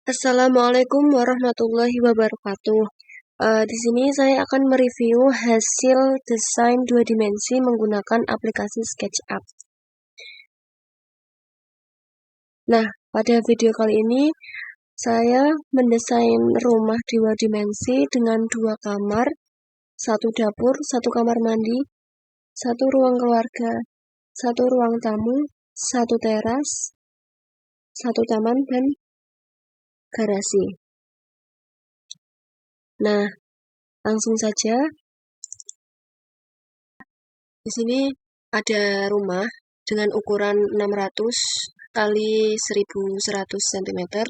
Assalamualaikum warahmatullahi wabarakatuh. Di sini saya akan mereview hasil desain 2 dimensi menggunakan aplikasi SketchUp. Nah, pada video kali ini saya mendesain rumah 2 dimensi dengan 2 kamar, 1 dapur, 1 kamar mandi, 1 ruang keluarga, 1 ruang tamu, 1 teras, 1 taman, dan garasi. Nah, langsung saja. Di sini ada rumah dengan ukuran 600 kali 1100 cm.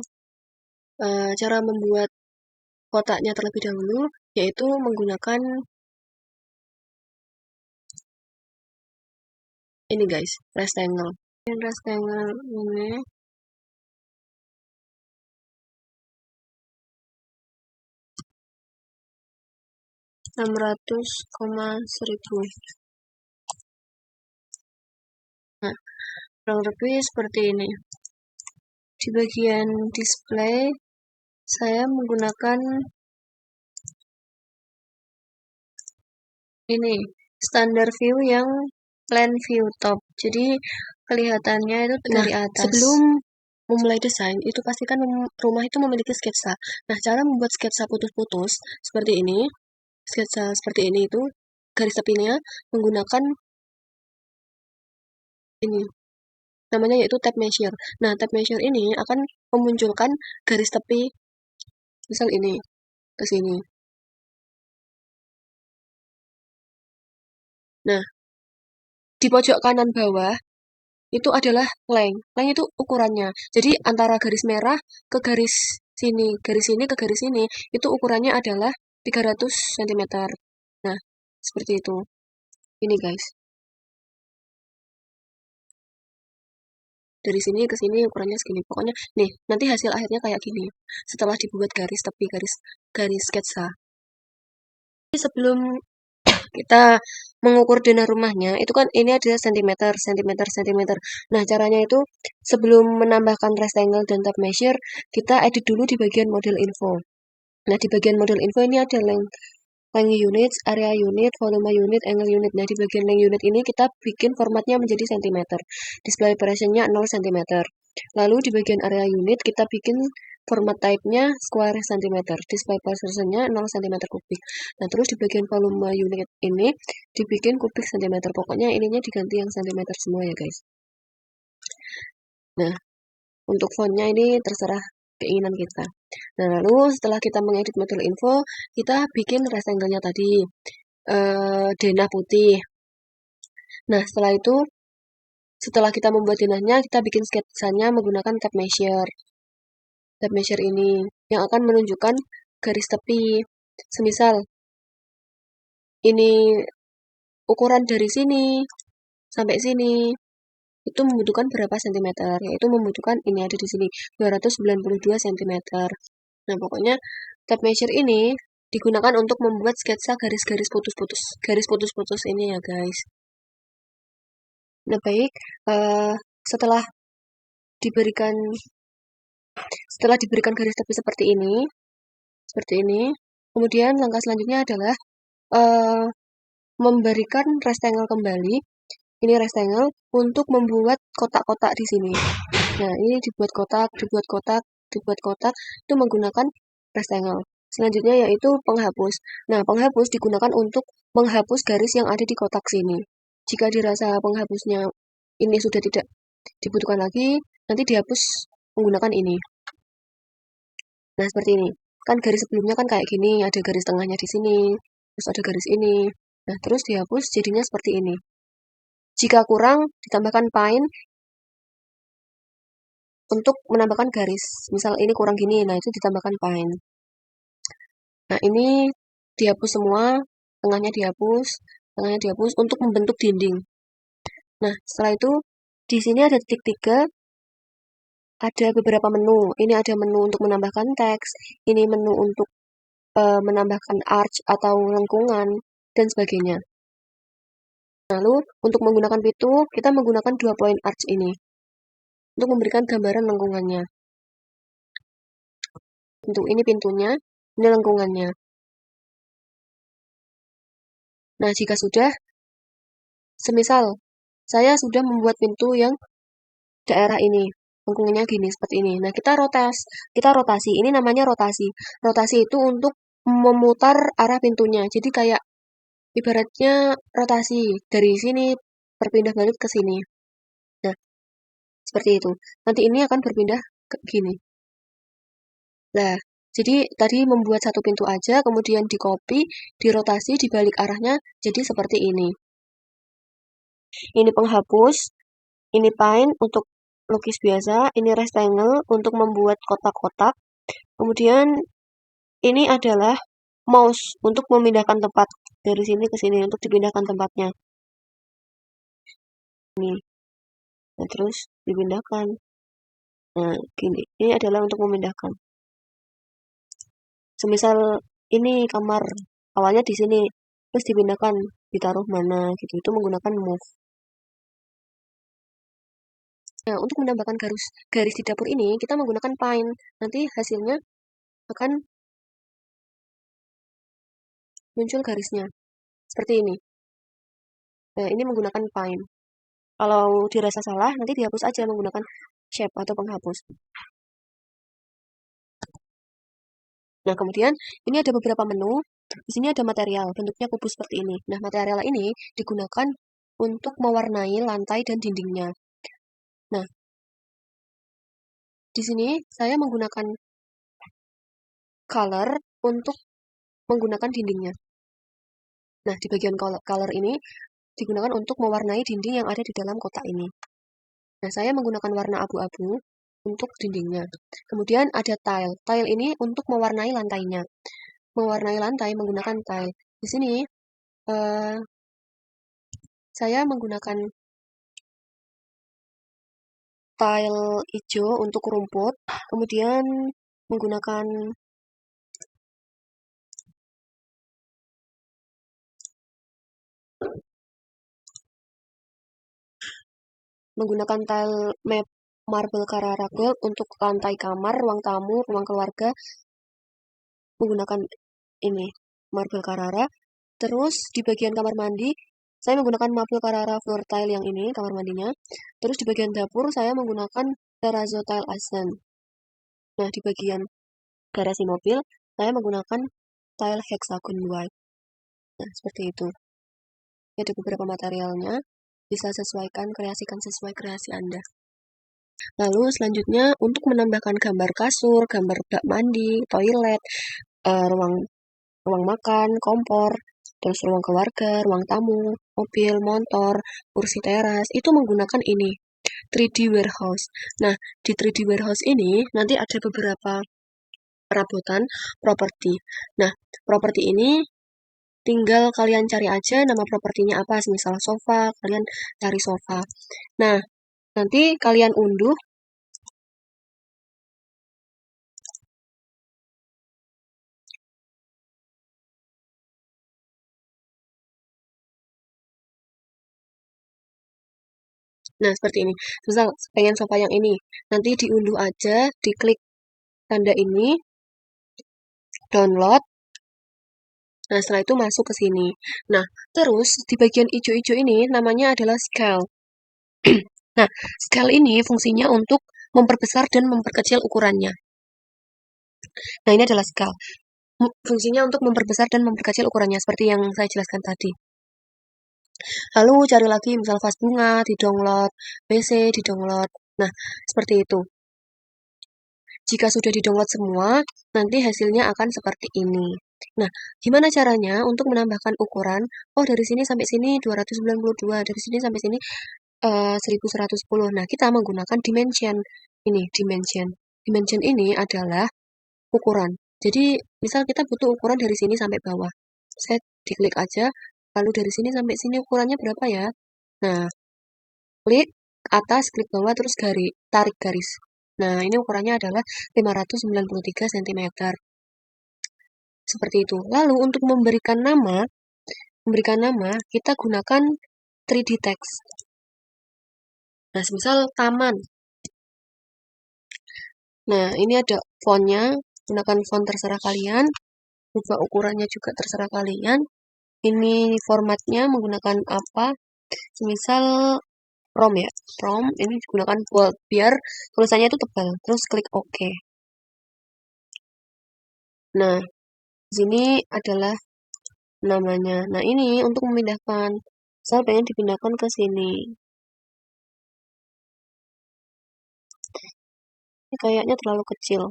Cara membuat kotaknya terlebih dahulu yaitu menggunakan ini guys, rectangle. Rectangle ini Rp 600,1000. Nah, kurang lebih seperti ini. Di bagian display saya menggunakan ini standar view yang plan view top. Jadi kelihatannya itu dari atas. Sebelum memulai desain itu pastikan rumah itu memiliki sketsa. Nah, cara membuat sketsa putus-putus seperti ini, sketsa seperti ini itu garis tepinya menggunakan ini. Namanya yaitu tab measure. Nah, tab measure ini akan memunculkan garis tepi misal ini ke sini. Nah, di pojok kanan bawah itu adalah length. Length itu ukurannya. Jadi antara garis merah ke garis sini ke garis sini itu ukurannya adalah 300 cm. Nah, seperti itu. Ini guys. Dari sini ke sini ukurannya segini. Pokoknya nih, nanti hasil akhirnya kayak gini. Setelah dibuat garis tepi, garis sketsa. Sebelum kita mengukur denah rumahnya, itu kan ini ada sentimeter. Nah, caranya itu sebelum menambahkan rectangle dan tab measure, kita edit dulu di bagian model info. Nah, di bagian model info ini ada length unit, area unit, volume unit, angle unit. Nah, di bagian length unit ini kita bikin formatnya menjadi cm. Display operation-nya 0 cm. Lalu di bagian area unit kita bikin format type-nya square cm. Display operation-nya 0 cm kubik. Nah, terus di bagian volume unit ini dibikin kubik cm. Pokoknya ininya diganti yang cm semua ya, guys. Nah, untuk font-nya ini terserah keinginan kita. Nah, lalu setelah kita mengedit model info, kita bikin rectangle-nya tadi, denah putih. Nah, setelah kita membuat denahnya, kita bikin sketsanya menggunakan tab measure. Tab measure ini yang akan menunjukkan garis tepi. Semisal ini ukuran dari sini sampai sini itu membutuhkan berapa sentimeter, yaitu membutuhkan ini ada di sini 292 cm. Nah, pokoknya tab measure ini digunakan untuk membuat sketsa garis-garis putus-putus ini ya guys. Nah, baik, setelah diberikan garis tepi seperti ini, kemudian langkah selanjutnya adalah memberikan rectangle kembali. Ini rectangle untuk membuat kotak-kotak di sini. Nah, ini dibuat kotak itu menggunakan rectangle. Selanjutnya yaitu penghapus. Nah, penghapus digunakan untuk menghapus garis yang ada di kotak sini. Jika dirasa penghapusnya ini sudah tidak dibutuhkan lagi, nanti dihapus menggunakan ini. Nah, seperti ini. Kan garis sebelumnya kan kayak gini, ada garis tengahnya di sini, terus ada garis ini. Nah, terus dihapus jadinya seperti ini. Jika kurang, ditambahkan pine untuk menambahkan garis. Misal ini kurang gini, nah itu ditambahkan pine. Nah, ini dihapus semua, tengahnya dihapus untuk membentuk dinding. Nah, setelah itu di sini ada titik 3, ada beberapa menu. Ini ada menu untuk menambahkan teks, ini menu untuk menambahkan arch atau lengkungan, dan sebagainya. Lalu, untuk menggunakan pintu, kita menggunakan 2 point arch ini untuk memberikan gambaran lengkungannya. Ini pintunya, ini lengkungannya. Nah, jika sudah, semisal saya sudah membuat pintu yang daerah ini, lengkungannya gini, seperti ini. Nah, kita rotasi. Ini namanya rotasi. Rotasi itu untuk memutar arah pintunya. Jadi kayak ibaratnya rotasi dari sini berpindah balik ke sini. Nah, seperti itu. Nanti ini akan berpindah ke gini. Nah, jadi tadi membuat satu pintu aja, kemudian di copy, dirotasi, dibalik arahnya, jadi seperti ini. Ini penghapus, ini paint untuk lukis biasa, ini rectangle untuk membuat kotak-kotak. Kemudian ini adalah mouse untuk memindahkan tempat dari sini ke sini untuk dipindahkan tempatnya. Ini. Nah, terus dipindahkan. Nah, gini. Ini adalah untuk memindahkan. Semisal ini kamar awalnya di sini, terus dipindahkan, ditaruh mana gitu. Itu menggunakan move. Nah, untuk menambahkan garis di dapur ini, kita menggunakan paint. Nanti hasilnya akan muncul garisnya. Seperti ini. Nah, ini menggunakan paint. Kalau dirasa salah, nanti dihapus aja menggunakan shape atau penghapus. Nah, kemudian ini ada beberapa menu. Di sini ada material, bentuknya kubus seperti ini. Nah, material ini digunakan untuk mewarnai lantai dan dindingnya. Nah, di sini saya menggunakan color untuk menggunakan dindingnya. Nah, di bagian color ini digunakan untuk mewarnai dinding yang ada di dalam kotak ini. Nah, saya menggunakan warna abu-abu untuk dindingnya. Kemudian ada tile. Tile ini untuk mewarnai lantainya. Mewarnai lantai menggunakan tile. Di sini saya menggunakan tile hijau untuk rumput. Kemudian menggunakan tile marble Carrara Gold untuk lantai kamar, ruang tamu, ruang keluarga. Menggunakan ini marble Carrara. Terus di bagian kamar mandi saya menggunakan marble Carrara floor tile yang ini kamar mandinya. Terus di bagian dapur saya menggunakan terrazzo tile accent. Nah, di bagian garasi mobil saya menggunakan tile hexagon white. Nah, seperti itu. Ada beberapa materialnya, bisa kreasikan sesuai kreasi Anda. Lalu selanjutnya untuk menambahkan gambar kasur, gambar bak mandi, toilet, ruang makan, kompor, terus ruang keluarga, ruang tamu, mobil, motor, kursi teras, itu menggunakan ini, 3D warehouse. Nah, di 3D warehouse ini nanti ada beberapa perabotan properti. Nah, properti ini tinggal kalian cari aja nama propertinya apa, misal sofa, kalian cari sofa. Nah, nanti kalian unduh. Nah, seperti ini. Misal pengen sofa yang ini, nanti diunduh aja, diklik tanda ini, download. Nah, setelah itu masuk ke sini. Nah, terus di bagian hijau-hijau ini namanya adalah scale. Nah, scale ini fungsinya untuk memperbesar dan memperkecil ukurannya. Nah, ini adalah scale. Fungsinya untuk memperbesar dan memperkecil ukurannya, seperti yang saya jelaskan tadi. Lalu cari lagi misal vas bunga, di-download, WC, di-download. Nah, seperti itu. Jika sudah di-download semua, nanti hasilnya akan seperti ini. Nah, gimana caranya untuk menambahkan ukuran? Oh, dari sini sampai sini 292, dari sini sampai sini 1110. Nah, kita menggunakan dimension. Ini, dimension. Dimension ini adalah ukuran. Jadi, misal kita butuh ukuran dari sini sampai bawah. Saya diklik aja, lalu dari sini sampai sini ukurannya berapa ya? Nah, klik atas, klik bawah, terus tarik garis. Nah, ini ukurannya adalah 593 cm. Seperti itu. Lalu untuk memberikan nama, kita gunakan 3D text. Nah, misal taman. Nah, ini ada fontnya, Gunakan font terserah kalian, ubah ukurannya juga terserah kalian. Ini formatnya menggunakan apa? Misal prom ya, prom ini digunakan bold biar tulisannya itu tebal. Terus klik OK. Nah, di sini adalah namanya. Nah, ini untuk memindahkan. Saya pengen dipindahkan ke sini. Ini kayaknya terlalu kecil.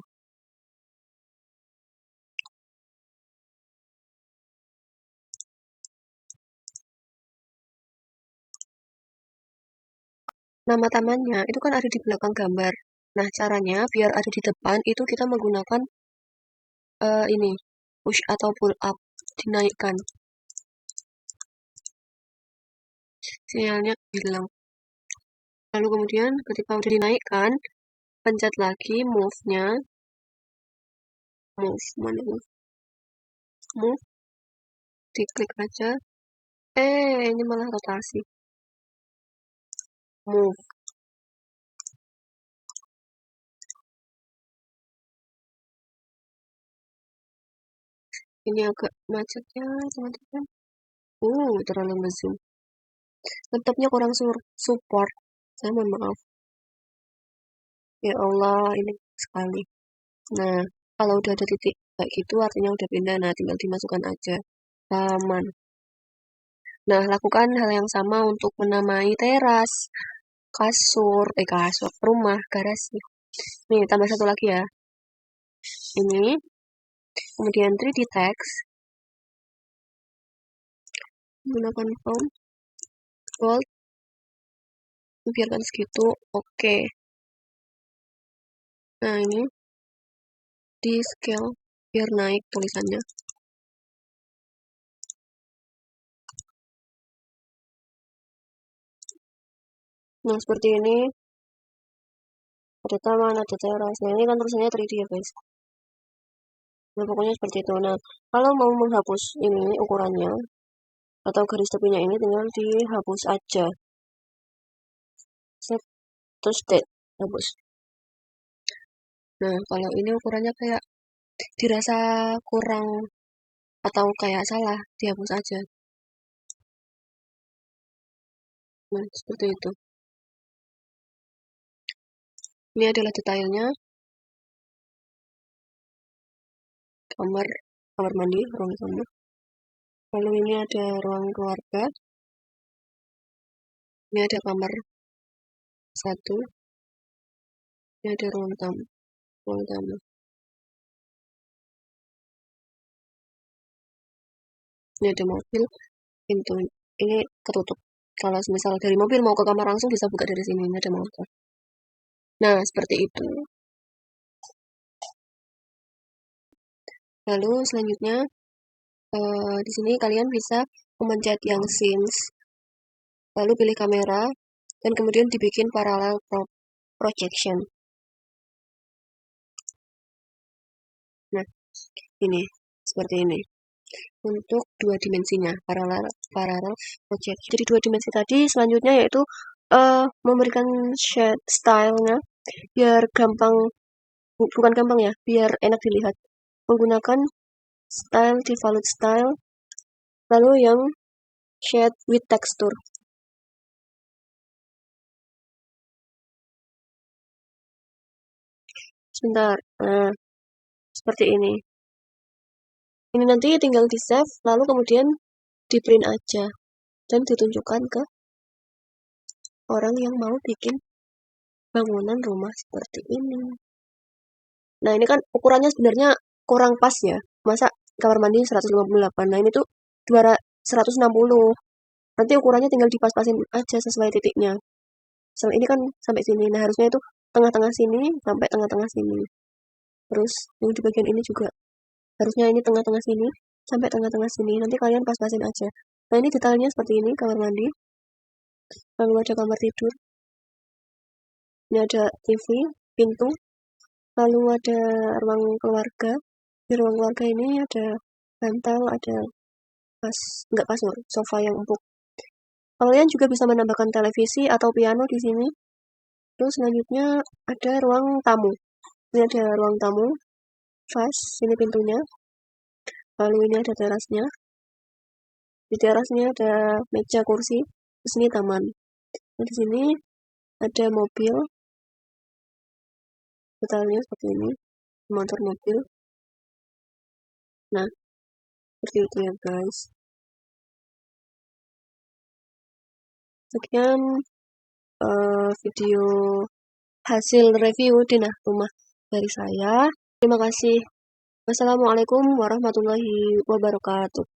Nama tamannya itu kan ada di belakang gambar. Nah, caranya biar ada di depan itu kita menggunakan ini push atau pull up, dinaikkan. Sinyalnya hilang. Lalu kemudian ketika udah dinaikkan, pencet lagi move-nya. Move, diklik aja. Ini malah rotasi. Move. Ini agak macet ya, teman-teman. Terlalu ngezoom. Laptopnya kurang support. Saya mohon maaf. Ya Allah, ini sekali. Nah, kalau udah ada titik kayak gitu artinya udah pindah. Nah, tinggal dimasukkan aja. Aman. Nah, lakukan hal yang sama untuk menamai teras, kasur, rumah, garasi. Nih, tambah satu lagi ya. Ini, kemudian 3D text. Menggunakan font, bold, biarkan segitu, oke. Nah, ini di scale biar naik tulisannya. Nah, seperti ini. Ada taman, ada teras. Nah, ini kan tulisannya 3D ya, guys. Nah, pokoknya seperti itu. Nah, kalau mau menghapus ini ukurannya, atau garis tepinya ini tinggal dihapus aja. Set to state, hapus. Nah, kalau ini ukurannya kayak dirasa kurang atau kayak salah, dihapus aja. Nah, seperti itu. Ini adalah detailnya. Kamar mandi, ruang tamu. Lalu ini ada ruang keluarga. Ini ada kamar 1. Ini ada ruang tamu. Ini ada mobil, pintu ini ketutup. Kalau misal dari mobil mau ke kamar langsung bisa buka dari sini. Ini ada motor. Nah, seperti itu. Lalu selanjutnya di sini kalian bisa memencet yang scenes, lalu pilih kamera, dan kemudian dibikin parallel projection. Nah, ini seperti ini. Untuk 2 dimensinya, parallel projection. Jadi 2 dimensi tadi selanjutnya yaitu memberikan shade style-nya biar gampang, bukan gampang ya, biar enak dilihat. Menggunakan style, default style, lalu yang shade with texture. Sebentar, nah, seperti ini. Ini nanti tinggal di save, lalu kemudian di print aja, dan ditunjukkan ke orang yang mau bikin bangunan rumah seperti ini. Nah, ini kan ukurannya sebenarnya kurang pas ya. Masa kamar mandi 158, nah ini tuh 160. Nanti ukurannya tinggal dipas-pasin aja sesuai titiknya. Misal ini kan sampai sini, nah harusnya itu tengah-tengah sini sampai tengah-tengah sini. Terus yang di bagian ini juga harusnya ini tengah-tengah sini sampai tengah-tengah sini. Nanti kalian pas-pasin aja. Nah, ini detailnya seperti ini, kamar mandi. Lalu ada kamar tidur. Ini ada TV, pintu. Lalu ada ruang keluarga. Di ruang keluarga ini ada bantal, ada enggak kasur, sofa yang empuk. Kalian juga bisa menambahkan televisi atau piano di sini. Terus selanjutnya ada ruang tamu. Ini ada ruang tamu. vas, ini pintunya. Lalu ini ada terasnya. Di terasnya ada meja kursi. Di sini taman. Nah, di sini ada mobil. Detailnya seperti ini. Motor mobil. Nah, seperti itu ya guys. Sekian video hasil review rumah dari saya. Terima kasih. Wassalamualaikum warahmatullahi wabarakatuh.